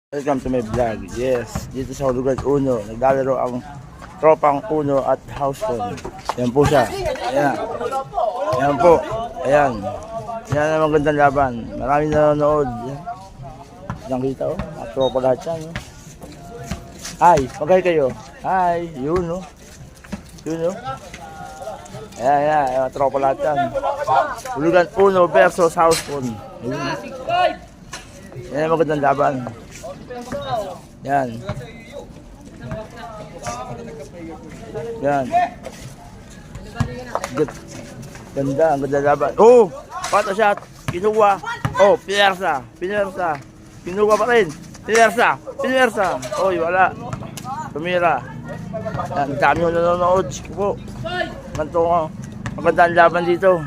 Welcome to my vlog. Yes, dito sa Hulugan Uno, naglalaro ang tropang Uno at Houston. Yan po siya. Ayan. Ayan po. Ayan. Yan ang magandang laban. Maraming nanonood. Yan. Nakita oh. Mga tropa lahat yan. Oh. Hi, magay kayo. Hi, yun oh. Yun oh. Ayan, ayan. Mga tropa lahat yan. Hulugan Uno versus Houston. Yun. Yan ang magandang laban. Yan. Yan. Ganda, ang ganda laban. Oh! Pata shot. Kinuha. Oh, pinersa. Pinersa. Kinuha pa rin. Pinersa. Pinersa. Oh, wala. Tumira. Yan, dami ko nanonood. Sige po. Ganito ko. Maganda ang laban dito.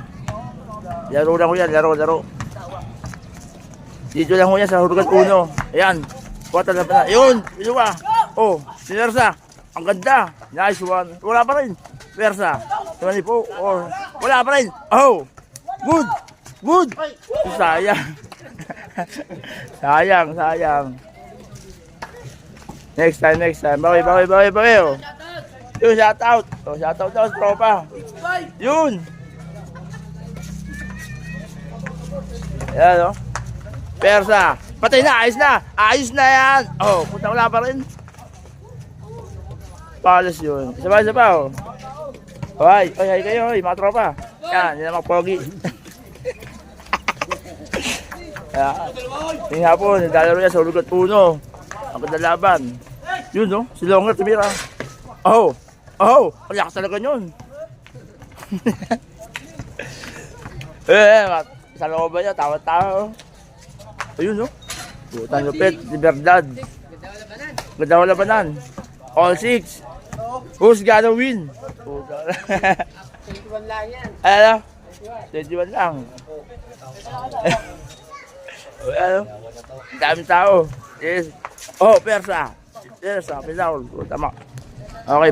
Laro lang ko yan. Laro. Dito lang ko yan sa Hulugan Uno. Ayan. Kuwata na pa na. Yun! Pinuha! Oh! Pinersa! Ang ganda! Nice one! Wala pa rin! Pinersa! Tumani po! Oh! Wala pa rin! Oh! Good! Good! Sayang! sayang! Next time! Bawi! Oh! Yun! Shout out! Oh! Shout out daw sa tropa! Yun! Ayan oh! Persa. Patay na. Ayos na yan. Oh, punta wala pa rin. Palos yun. Isa pa oh. Hoy kayo. Mga tropa. Yan ang mga pogi. Yung hapon, naglalaro niya sa Hulugan Uno. Ang ganda laban. Yun no. Si Longer tumira. Oh. Ang lakas talaga yun. Sa looban niya. Tawa-tawa. Ayun no. Putang lupit, Liberdad. Ganda wala labanan. All 6. Who's gonna win? 21 lang yan. Ano? 21 lang. Ano? Daming tao. Yes. Oh, Persa. Persa, Pinaul. Tama. Okay.